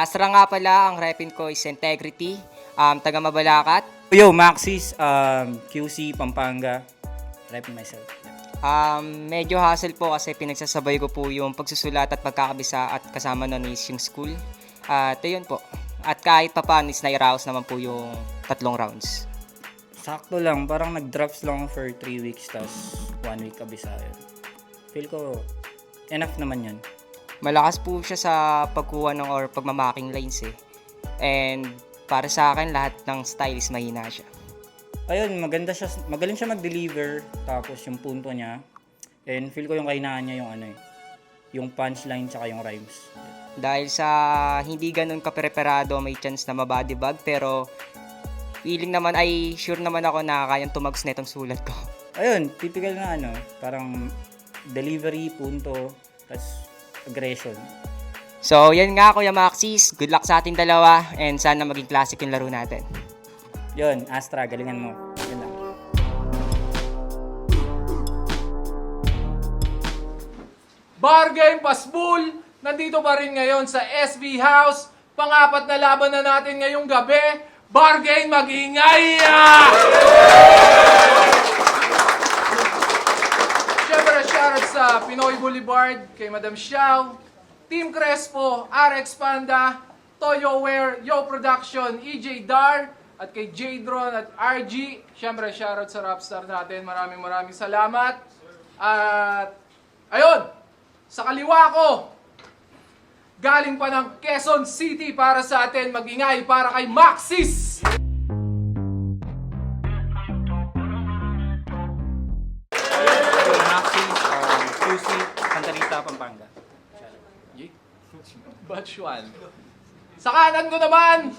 Astra nga pala, ang repin ko is Integrity, taga Mabalacat. Yo, Maxis, QC, Pampanga. Repping myself. Medyo hassle po kasi pinagsasabay ko po yung pagsusulat at pagkakabisa at kasama nun is yung school. At yun po. At kahit pa paano is nairaos naman po yung 3 rounds. Sakto lang, parang nag-drops lang for 3 weeks, tas 1 week kabisa yun. Feel ko, enough naman yun. Malakas po siya sa pagkuha ng or pagmamaking lines eh. And para sa akin, lahat ng style is mahina siya. Ayun, maganda siya, magaling siya mag-deliver, tapos yung punto niya, and feel ko yung kahinaan niya yung yung punchline tsaka yung rhymes. Dahil sa hindi ganun kapreparado, may chance na mabody bag, pero feeling naman ay sure naman ako na kayang tumagos na itong sulat ko. Ayun, typical na parang delivery, punto, tas aggression. So, yan nga Kuya Maxis. Good luck sa ating dalawa and sana maging classic yung laro natin. Yun, Astra, galingan mo. Yun lang. Bar Game Pasbul, nandito pa rin ngayon sa SB House. Pang-apat na laban na natin ngayong gabi. Bar Game, mag-ingay! Siyempre, shoutout sa Pinoy Boulevard, kay Madam Xiao, Team Crespo, RX Panda, Toyo Wear, Yo Production, EJ Dar, at kay J-Drone at RG. Siyempre, shoutout sa Rapstar natin. Maraming salamat. At, ayun! Sa kaliwa ko, galing pa ng Quezon City para sa atin, mag-ingay para kay Maxis! Yo, Maxis, QC, Santa Rita, Pampanga. Batch 1. Sa kanan ko naman,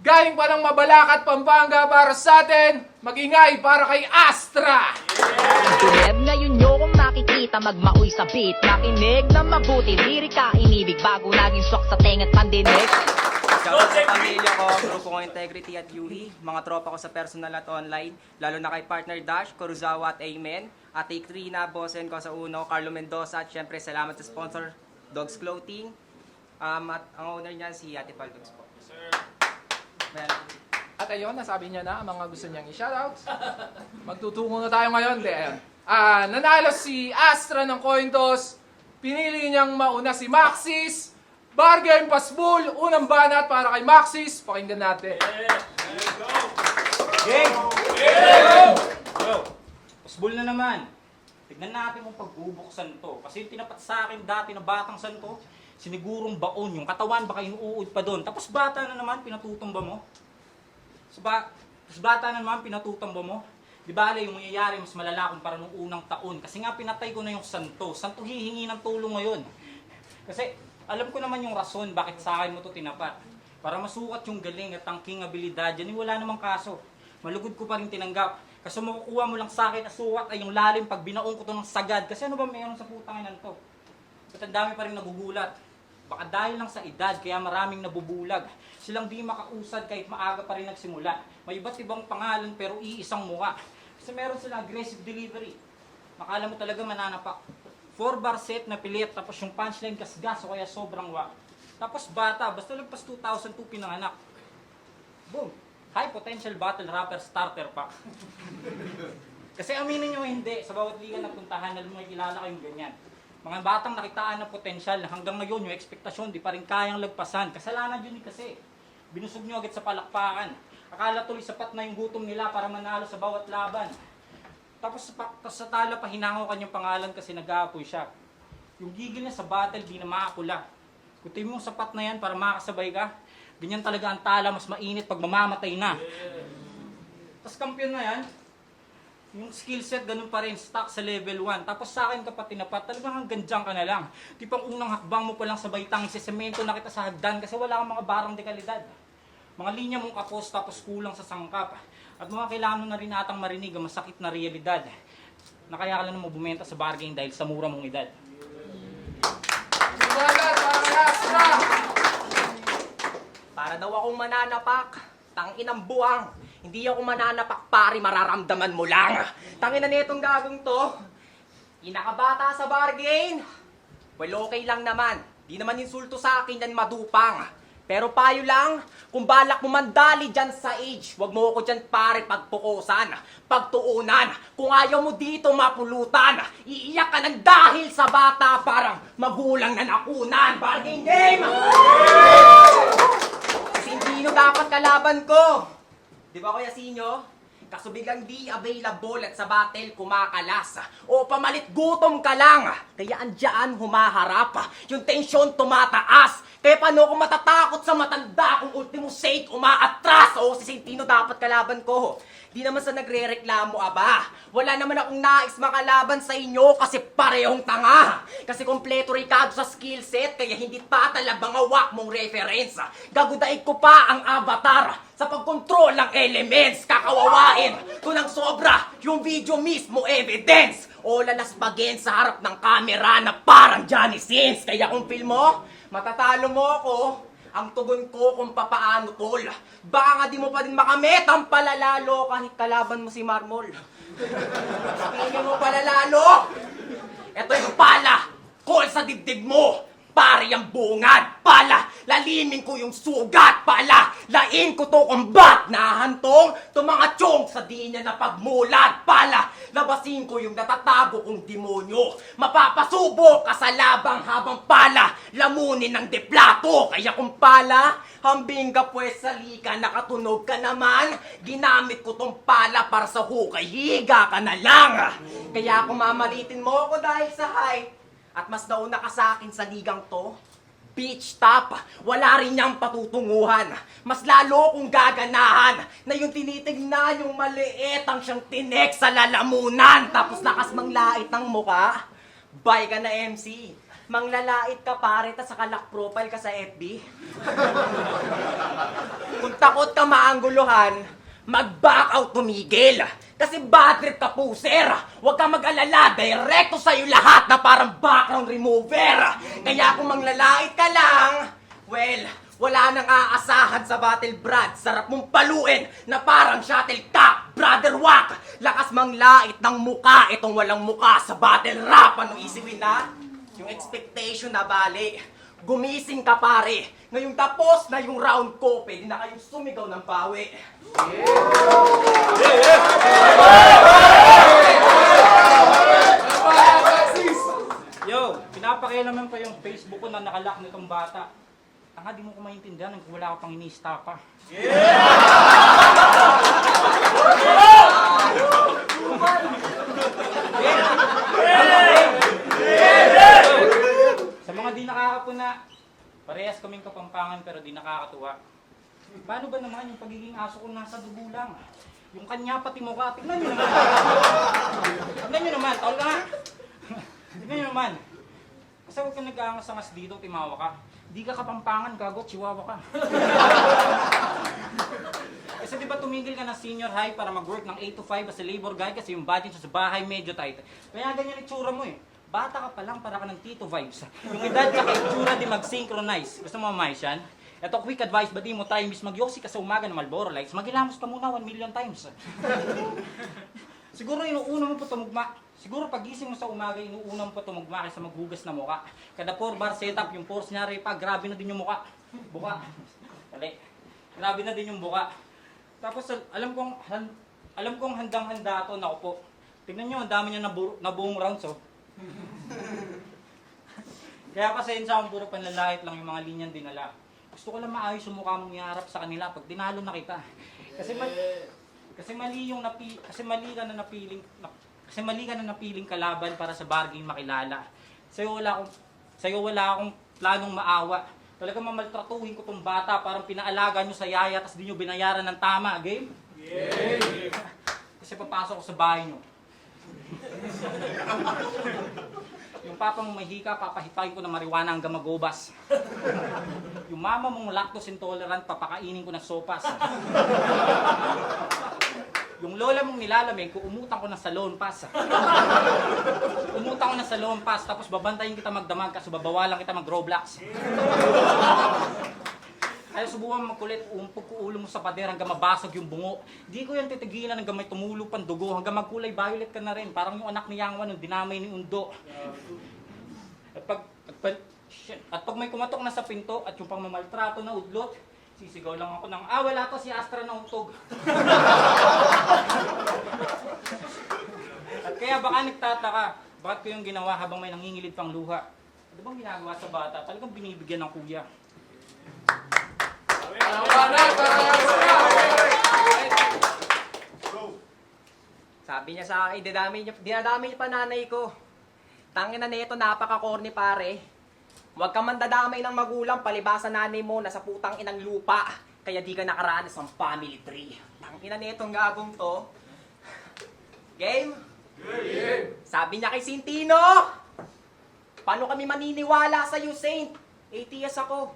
galing pa ng Mabalacat, Pampanga para sa atin, mag-ingay para kay Astra! Tuneb ngayon nyo kung makikita magmaoy sa beat. Makinig na mabuti, lirika, inibig bago naging swak sa tenga't pandinig. Shoutout sa pamilya ko, grupo ko Integrity at UE, mga tropa ko sa personal at online, lalo na kay partner Dash, Kuruzawa at Amen, Ate Trina, bossen ko sa Uno, Carlo Mendoza, at syempre salamat sa sponsor, Dogs Clothing, at ang owner niyan si Ate Paldogs po. Well, At ayun, nasabi niya na ang mga gusto niyang i-shoutouts. Magtutungo na tayo ngayon. Nanalo si Astra ng coin toss. Pinili niyang mauna si Maxis. Bar Game Pasbul, unang banat para kay Maxis. Pakinggan natin. Game! Yo, Pasbul na naman. Tignan natin kung pagbubuksan to. Kasi yung tinapat sa akin dati na batang santo, sinigurong baon. Yung katawan baka inuud pa doon. Tapos bata na naman, pinatutumba mo. Tapos bata na naman, pinatutumba mo. Di ba yung mangyayari mas malala kumpara nung unang taon. Kasi nga pinatay ko na yung santo. Santo hihingi ng tulong ngayon. Kasi alam ko naman yung rason bakit sa akin mo to tinapat. Para masukat yung galing at tangking abilidad. Yan wala namang kaso. Malugod ko pa rin tinanggap. Kasi makukuha mo lang sa akin na sukat ay yung lalim pag binaong ko to ng sagad. Kasi ano ba meron sa putanginan to? Ba't ang dami pa rin nagugulat? Baka dahil lang sa edad, kaya maraming nabubulag. Silang di makausad kahit maaga pa rin nagsimula. May iba't ibang pangalan pero iisang mukha. Kasi meron silang aggressive delivery. Makala mo talaga mananapak. 4-bar set na pilit, tapos yung punchline kasgas o kaya sobrang wak. Tapos bata, basta lagpas 2002 pinanganak. Boom! High potential battle rapper starter pack. Kasi aminin nyo hindi, sa bawat liga na puntahan na may kilala kayong ganyan. Mga batang nakitaan ng potensyal, hanggang ngayon yung ekspektasyon di pa rin kayang lagpasan. Kasalanan yun kasi. Binusog nyo agad sa palakpakan. Akala tuloy sapat na yung gutom nila para manalo sa bawat laban. Tapos sa tala pa hinango kanyang pangalan kasi nag-aapoy siya. Yung gigil niya sa battle di na makakula. Kutin mo sapat na yan para makasabay ka. Ganyan talaga ang tala, mas mainit pag mamamatay na. Tapos kampiyon na yan. Yung skill set, ganun pa rin, stock sa level 1. Tapos sa akin kapag tinapat, talagang hanggang dyan ka na lang. Di pang unang hakbang mo pa lang sa baitang, isisemento na kita sa hagdan kasi wala kang mga barang de kalidad. Mga linya mong kapos tapos kulang sa sangkap. At mga kailangan mo na rin atang marinig ang masakit na realidad. Na kaya ka lang naman bumenta sa bargain dahil sa mura mong edad. Banat para kay Astra! para daw akong mananapak, tanginang buwang. Hindi ako mananapak, pare, mararamdaman mo lang. Tangina nitong gagong to. Inakabata sa bargain. Well, okay lang naman. Di naman insulto sa akin yan madupang. Pero payo lang, kung balak mo mandali dyan sa age, wag mo ko dyan pare pagpukusan, pagtuunan. Kung ayaw mo dito mapulutan, iiyak ka ng dahil sa bata parang magulang na nakunan. Bargain game! Sino dapat kalaban ko? Di ba Kuya Sinyo? Kaso biglang di available at sa battle kumakalas. O pamalit gutom ka lang. Kaya andyan humaharap. Yung tensyon tumataas. Kaya paano ako matatakot sa matanda kung ultimo sake umaatras? O si Sentino dapat kalaban ko. Di naman sa nagre-reklamo, aba. Wala naman akong nais makalaban sa inyo kasi parehong tanga. Kasi kompleto Ricardo sa skill set kaya hindi pa talabang awak mong reference. Gagudaig ko pa ang avatar sa pagkontrol ng elements. Kakawawain ko ng sobra yung video mismo evidence. O lalaspagin sa harap ng camera na parang Johnny Sins. Kaya kung film mo, matatalo mo ako. Ang tugon ko kung papaano, tol. Baka nga di mo pa din makamit ang palalalo kahit kalaban mo si Marmol. Sabihin mo palalalo. Ito yung pala. Call sa dibdib mo. Pare ang bungad. Pala, lalimin ko yung sugat. Pala, lain ko to kumbat. Nahantong, to mga tiyong sa di niya na pagmulat. Pala, labasin ko yung natatago kong demonyo. Mapapasubo ka sa labang habang pala, lamunin ng deplato. Kaya kung pala, hambing ka pues sa lika, nakatunog ka naman. Ginamit ko tong pala para sa hukay, higa ka na lang. Kaya kung mamalitin mo ako dahil sa height, at mas nauna ka sa akin sa ligang to, bitch top, wala rin niyang patutunguhan. Mas lalo kong gaganahan na yung tinitignan yung maliit ang siyang tinek sa lalamunan. Tapos lakas manglait ng muka. Bye ka na MC. Manglalait ka pare, tas saka lock profile ka sa FB. Kung takot ka maangguluhan, mag-back out tumigil. Kasi bad trip ka puser. Huwag ka mag-alala, direkto sa'yo lahat na parang background remover. Kaya kung manglalait ka lang, well, wala nang aasahan sa battle brad. Sarap mong paluin na parang shuttlecock. Brother wak, lakas manglait ng muka. Itong walang muka sa battle rap. Ano isipin na? Yung expectation na bali. Gumising ka pare. Ngayong tapos na yung round ko, pwede na kayong sumigaw ng pawi. Yo, pinapakialaman pa yung Facebook ko na nakalock nitong bata. Tanga, di mo ko maintindihan kung wala ka pang ini-stop pa. Sa mga di nakakapuna, parehas kaming kapampangan pero di nakakatuwa. Paano ba naman yung pagiging aso ko nasa dugo lang? Yung kanya pati mukha, tignan nyo naman. Tignan nyo naman, tawag ka nga. Tignan nyo naman. Kasi huwag ka nag-aangas-angas dito, timawa ka. Di ka kapampangan, gagot, chihuahua ka. Kasi di ba tumigil ka ng senior high para mag-work ng 8 to 5 as a labor guy kasi yung budget sa bahay medyo tight. Kaya ganyan itsura mo eh. Bata ka pa lang para ka ng tito vibes. Yung edad tsaka itsura di mag-synchronize. Gusto mo mamay yan? Ito quick advice, ba di mo try miss magyosi ka sa umaga ng Marlboro Lights, magilamos ka muna 1 million times. Siguro inuuna mo pa tumugma. Siguro pagising mo sa umaga, inuuna mo pa tumugma kaysa maghugas na muka. Kada 4-bar setup, yung force niya pa, grabe na din yung muka. Buka. Dali. Grabe na din yung buka. Tapos alam kong handang-handa to, naku po. Tingnan nyo, ang dami niya na buong rounds, oh. Kaya pasensya kung puro panlalait lang yung mga linyang dinala. Gusto ko lang maayos yung mukha mong iharap sa kanila pag dinalo na kita. Kasi mali ka na napiling kalaban para sa bargain makilala. Sa'yo wala akong planong maawa. Talagang mamaltratuhin ko tong bata, parang pinaalaga nyo sa yaya tapos di nyo binayaran ng tama. Game? Yeah. Kasi papasok ko sa bahay nyo. Yung papa mong mahika, papahitayin ko ng marijuana hanggang magubas. Yung mama mong lactose intolerant, papakainin ko ng sopas. Yung lola mong nilalamig, umutang ko ng salon pass. Umutang ko ng salon pass, tapos babantayin kita magdamag kasi babawalan kita mag-Roblox. Ay, subukan magkulit, umpog ko ulo mo sa pader hanggang mabasag yung bungo. Di ko yan titigilan hanggang may tumulo pang dugo, hanggang magkulay violet ka na rin. Parang yung anak ni Yang Wan, yung dinamay ni Undo. At Shit. At pag may kumatok na sa pinto at yung pangmamaltrato na udlot, sisigaw lang ako ng, wala to si Astra na utog. At kaya baka nagtataka, bakit ko yung ginawa habang may nangingilid pang luha? Ano bang ginagawa sa bata? Talagang binibigyan ng kuya. Sabi niya sa akin, dinadami niya pa nanay ko. Tangin na neto, napaka-corny pare. Huwag kang mandadamay ng magulang, palibasa nanay mo, nasa putang inang lupa. Kaya di ka nakaranas ng family tree. Tangin na netong gagong to. Game? Sabi niya kay Sintino, paano kami maniniwala sa'yo, Saint? ATS ako.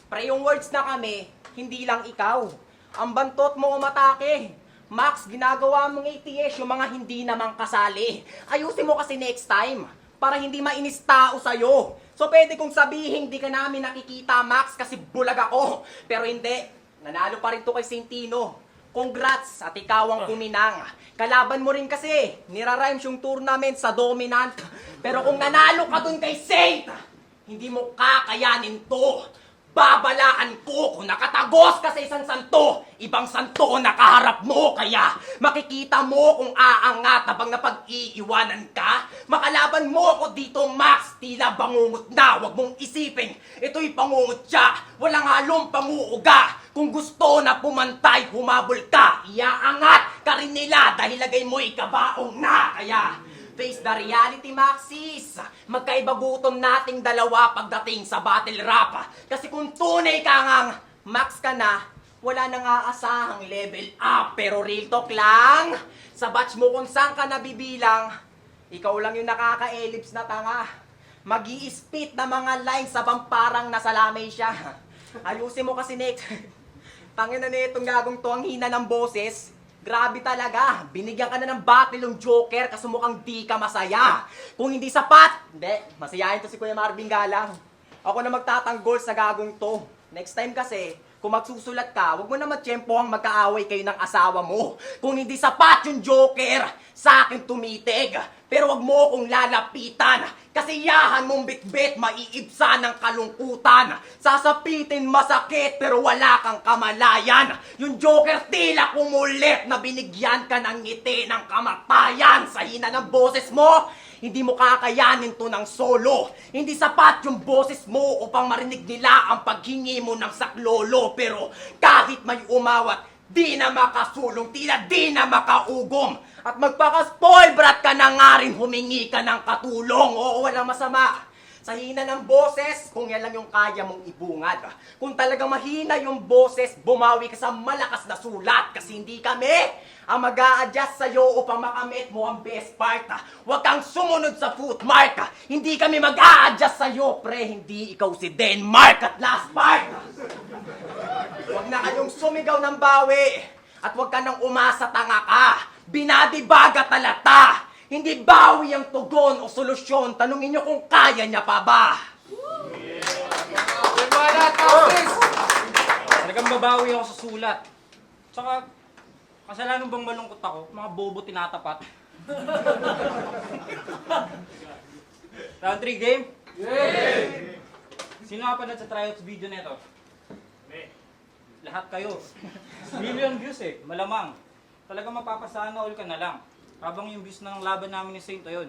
Pre, yung words na kami, hindi lang ikaw. Ang bantot mo umatake. Max, ginagawa mong ATS yung mga hindi naman kasali. Ayusin mo kasi next time para hindi mainis tao sa'yo. So pwede kong sabihin di ka namin nakikita, Max, kasi bulag ako. Pero hindi, nanalo pa rin to kay Sintino. Congrats at ikaw ang kuminang. Kalaban mo rin kasi, nirarhymes yung tournament sa dominant. Pero kung nanalo ka dun kay Saint, hindi mo kakayanin to. Babalaan ko kung nakatagos ka sa isang santo. Ibang santo nakaharap mo, kaya makikita mo kung aangat habang napag-iiwanan ka. Makalaban mo ako dito, Max, tila bangungot na. Huwag mong isipin, ito'y pangungot siya. Walang halong panguuga. Kung gusto na pumantay, humabol ka. Iaangat ka rin nila dahil lagay mo'y kabaong na. Kaya face the reality, Maxis. Magkaiba gutom nating dalawa pagdating sa battle rap. Kasi kung tunay ka ngang Max ka na, wala nang aasahang level up. Pero real talk lang, sa batch mo kung saan ka nabibilang, ikaw lang yung nakaka-ellipse na tanga. Mag-i-spit na mga lines sabang parang nasa lamay siya. Ayusin mo kasi, Nick. Tangin na nitong gagong to, ang hina ng boses. Grabe talaga, binigyan ka na ng battle yung Joker kasi mukhang di ka masaya. Kung hindi sapat, hindi, masayahin to si Kuya Marvin Galang. Ako na magtatanggol sa gagong to. Next time kasi, kung magsusulat ka, huwag mo na magtiyempo ang magkaaway kayo ng asawa mo. Kung hindi sapat yung Joker, sa akin tumitig. Pero wag mo akong lalapitan. Kasi yahan mong bitbit, maiibsa ng kalungkutan. Sasapitin masakit, pero wala kang kamalayan. Yung Joker tila kumulit na binigyan ka ng ngiti ng kamatayan. Sa hina ng boses mo, hindi mo kakayanin to ng solo. Hindi sapat yung boses mo upang marinig nila ang paghingi mo ng saklolo. Pero kahit may umawat, di na makasulong, tila di na makaugong. At magpaka-spoil brat ka na nga rin, humingi ka ng katulong. Oo, walang masama. Sa hina ng boses, kung yan lang yung kaya mong ibungad. Kung talagang mahina yung boses, bumawi ka sa malakas na sulat. Kasi hindi kami ang mag-a-adjust sa'yo upang makamit mo ang best part. Huwag kang sumunod sa footmark. Hindi kami mag-a-adjust sa'yo, pre. Hindi ikaw si Denmark. At last part, huwag na kayong sumigaw ng bawi. At huwag ka nang umasa, tanga ka. Binadibaga talata. Hindi bawi ang tugon o solusyon. Tanungin nyo kung kaya niya pa ba. Talagang babawi ako sa sulat. Tsaka, kasalanan bang malungkot ako? Mga bobo tinatapat. Round 3 game? Yay! Sino nga pa sa tryouts video nito? Lahat kayo. Million views eh, malamang. Talagang mapapasana all ka na lang. Habang yung views ng laban namin ni Saint, ayun,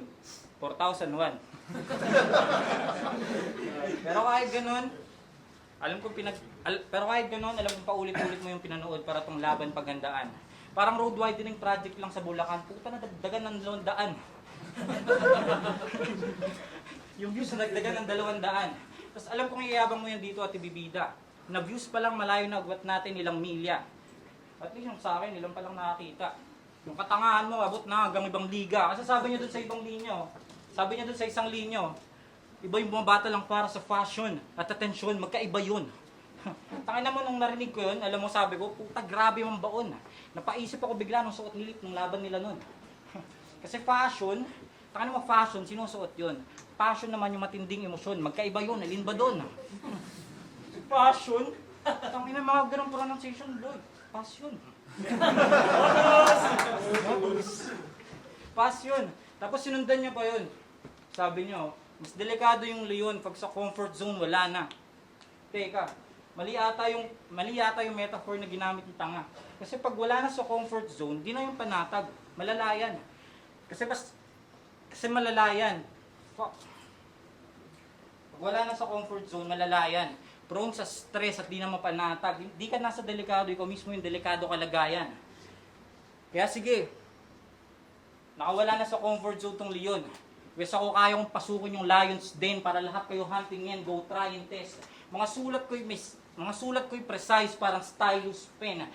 4,001. Pero kahit ganun, alam kong paulit-ulit mo yung pinanood para tong laban paghandaan. Parang road widening project lang sa Bulacan. Puta na dagdagan ng 200. Yung views na dagdagan ng 200. Tapos alam kong iyabang mo yan dito at ibibida. Na views pa lang malayo na agwat natin ilang milya. At least yung sa akin, ilang pa lang nakakita. Yung katangahan mo, abot na hanggang ibang liga. Kasi sabi niya dun sa ibang linyo, sabi niya dun sa isang linyo, iba yung bumabata lang para sa fashion at atensyon, magkaiba yun. Tangina mo nung narinig ko yun, alam mo sabi ko, puta grabe yung baon. Napaisip ako bigla nung suot ni Lip nung laban nila nun. Kasi fashion, tangina mo fashion, sinusuot yun. Passion naman yung matinding emosyon, magkaiba yun, alin ba dun? Passion? Tangina mga ganong pronunciation, boy. Passion. Passion. Tapos sinundan niyo pa yun. Sabi niyo, Mas delikado yung Leon pag sa comfort zone wala na. Teka, mali ata yung metaphor na ginamit ni Tanga. Kasi pag wala na sa comfort zone, di na yung panatag. Malalayan. Kasi malalayan. Fuck. Pag wala na sa comfort zone, malalayan. Prone sa stress at di na mapanatag. Di ka nasa delikado, ikaw mismo yung delikado kalagayan. Kaya sige, nakawala na sa comfort zone tong Leon. Wes ako kayang pasukin yung Lions Den para lahat kayo hunting yan, go try and test. Mga sulat ko'y precise, parang stylus pen.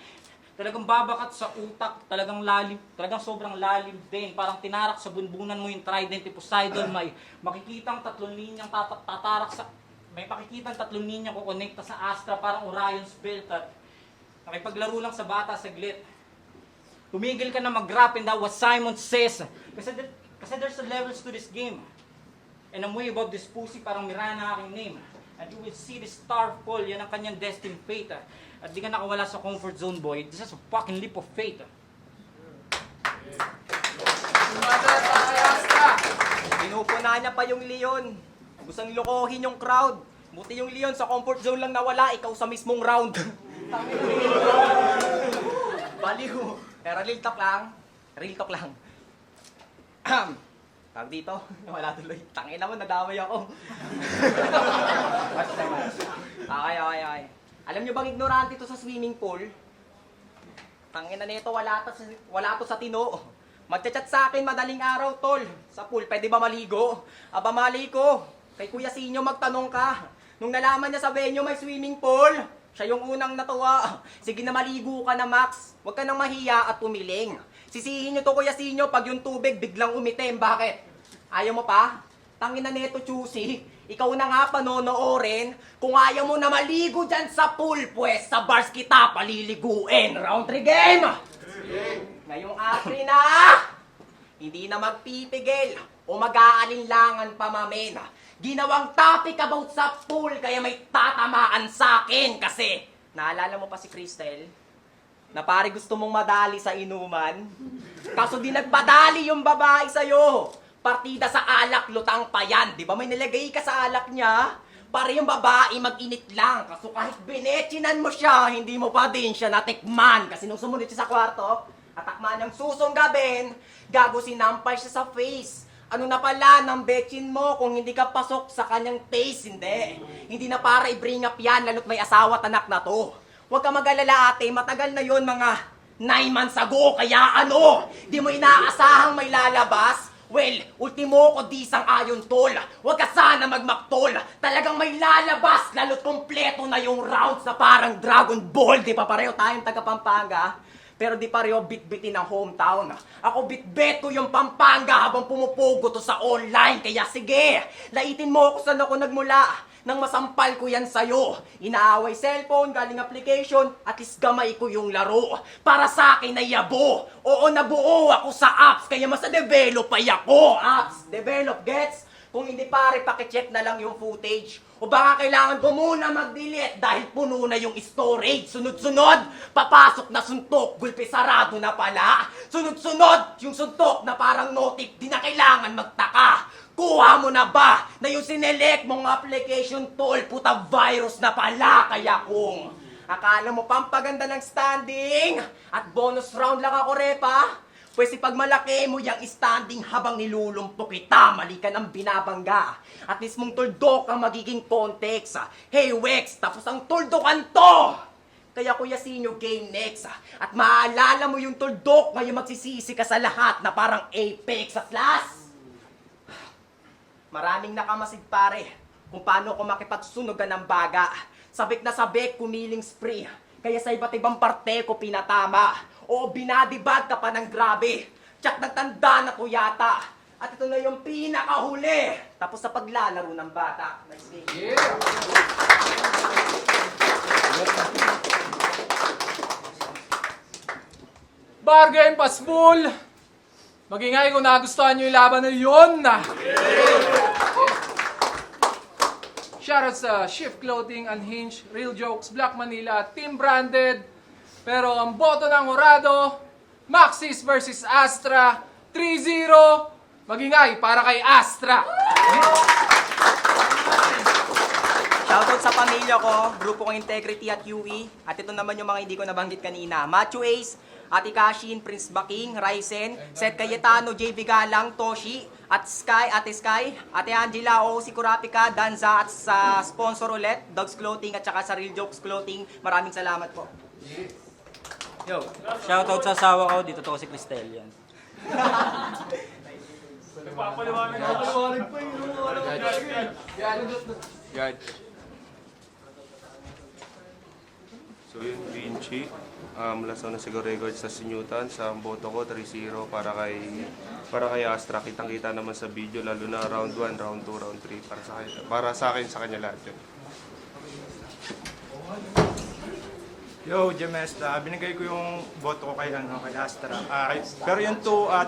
Talagang babakat sa utak, talagang lalim, talagang sobrang lalim din. Parang tinarak sa bunbunan mo yung trident ni Poseidon. May makikitang tatlong linyang tatarak sa... May makikitang tatlong linyang kukonekta sa Astra, parang Orion's belt. At nakipaglaro lang sa bata saglit. Tumigil ka na mag-rap and that what Simon says. Kasi there's a levels to this game. And I'm way above this pussy, parang Mirana aking name. And you will see the star fall, yan ang kanyang destined fate. At di ka nakawala sa comfort zone, boy. This is a fucking leap of faith. Pinupuna niya pa yung Leon. Gustong lokohin yung crowd. Buti yung Leon sa comfort zone lang nawala, ikaw sa mismong round. Baliw. Pero real talk lang. Real talk lang. Tag dito, wala tuloy. Tangina mo, nadamay ako. Okay. Alam nyo bang ignorante to sa swimming pool? Tangina nito, wala to sa tino. Magchat-chat sa akin madaling araw, tol. Sa pool, pwede ba maligo? Aba, mali ko. Kay Kuya Sinyo magtanong ka. Nung nalaman niya sa venue may swimming pool, siya yung unang natuwa. Sige na, maligo ka na, Max. Huwag ka nang mahiya at pumiling. Sisihin nyo to, Kuya Sinyo, pag yung tubig biglang umitim. Bakit? Ayaw mo pa? Tangina neto, Chusi. Ikaw na nga panonoorin. Kung ayaw mo na maligo dyan sa pool, pues sa bars kita paliliguin. Round 3 game! Ngayong April na, hindi na magpipigil o mag-aalinlangan pa mamin. Ginawang topic about sa pool kaya may tatamaan sa akin kasi naalala mo pa si Cristel? Na pare gusto mong madali sa inuman? Kaso di nagpadali yung babae sa'yo. Partida sa alak, lutang pa yan. Di ba may nilagay ka sa alak niya? Para yung babae mag-init lang. Kaso kahit binechinan mo siya, hindi mo pa din siya natikman. Kasi nung sumunod siya sa kwarto, atakman niyang susunggabin, gago sinampay siya sa face. Ano na pala ng betchin mo kung hindi ka pasok sa kanyang taste? Hindi na para i-bring up yan, lalo't may asawa at anak na to. Huwag ka mag-alala ate, matagal na yon mga 9 months ago. Kaya ano, di mo inaasahang may lalabas? Well, ultimo ko di sang ayon tol. Huwag ka sana magmaktol. Talagang may lalabas, lalo't kompleto na yung rounds na parang Dragon Ball. Di pa pareho tayong taga Pampanga? Pero di pareho bit-bitin ang hometown. Ako bit-bet ko yung Pampanga habang pumupugo to sa online. Kaya sige, laitin mo ako saan ako nagmula. Nang masampal ko yan sa'yo. Inaaway cellphone, galing application, at least gamay ko yung laro. Para sa akin ay yabo. Oo, nabuo ako sa apps, kaya mas na-develop ay ako. Apps, develop, gets? Kung hindi pare, pakicheck na lang yung footage. O baka kailangan ko muna mag-delete dahil puno na yung storage. Sunod-sunod, papasok na suntok, gulpe sarado na pala. Sunod-sunod, yung suntok na parang notif, di na kailangan magtaka. Kuha mo na ba na yung sinelect mong application tol, puta virus na pala? Kaya kung akala mo pampaganda ng standing at bonus round lang ako, repa, pues ipagmalaki mo yung standing habang nilulumpo kita, mali ka ng binabangga. At mismong tuldok ang magiging context. Hey Wex, tapos ang tuldokan to! Kaya Kuya Sinyo, game next. At maaalala mo yung tuldok, ngayon magsisisi ka sa lahat na parang Apex at last. Maraming nakamasid pare kung paano ko makipagsunogan ng baga. Sabik na sabik, kumiling spree. Kaya sa iba't ibang parte ko pinatama. O binadibag ka pa ng grabe. Tsak nagtanda na ko yata. At ito na yung pinakahuli. Tapos sa paglalaro ng bata. Nice game. Yeah! Bargain Pasbul! Magingay kung nagustuhan nyo yung laban na yun na. Shoutout sa Shift Clothing, Unhinged, Real Jokes, Black Manila, Team Branded. Pero ang boto ng Orado, Maxis versus Astra, 3-0. Magingay para kay Astra. Shoutout sa pamilya ko, grupo kong Integrity at UE. At ito naman yung mga hindi ko nabanggit kanina. Matthew Ace, Ate Cashin, Prince Baking, Ryzen, Seth Cayetano, JB Galang, Toshi, at Sky, Ate Sky, Ate Angela, OC Kurapika, Danza, at sa sponsor ulit, Dogs Clothing at saka sa Real Jokes Clothing. Maraming salamat po. Yo. Shoutout sa asawa ko, dito to si Cristel yan. So yun, Vinci. Mula sa Sigo Records sa Sinutan, sa boto ko 3-0 para kay Astra. Kitang-kita naman sa video, lalo na round 1, round 2, round 3 para sa akin sa kanya lahat yun. Yo, Jemesta, binigay ko yung boto ko kay Astra. Pero yung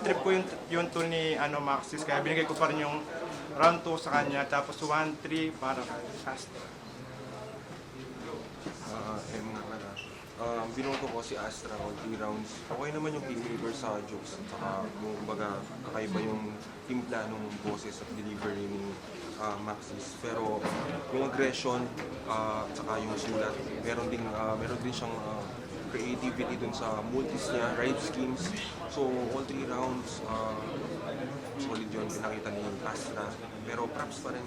trip ko yung two ni Maxis, kaya binigay ko pa rin yung round 2 sa kanya, tapos 1-3 para kay Astra. Binoto ko si Astra on 3 rounds. Okay naman yung behavior sa jokes. Saka kumbaga kakaiba yung timpla ng boses at delivery ni Maxis. Pero yung aggression saka yung sulat, meron din siyang creativity dun sa multis niya, rhyme schemes. So all 3 rounds, solid yun pinakita ni Astra. Pero props pa rin.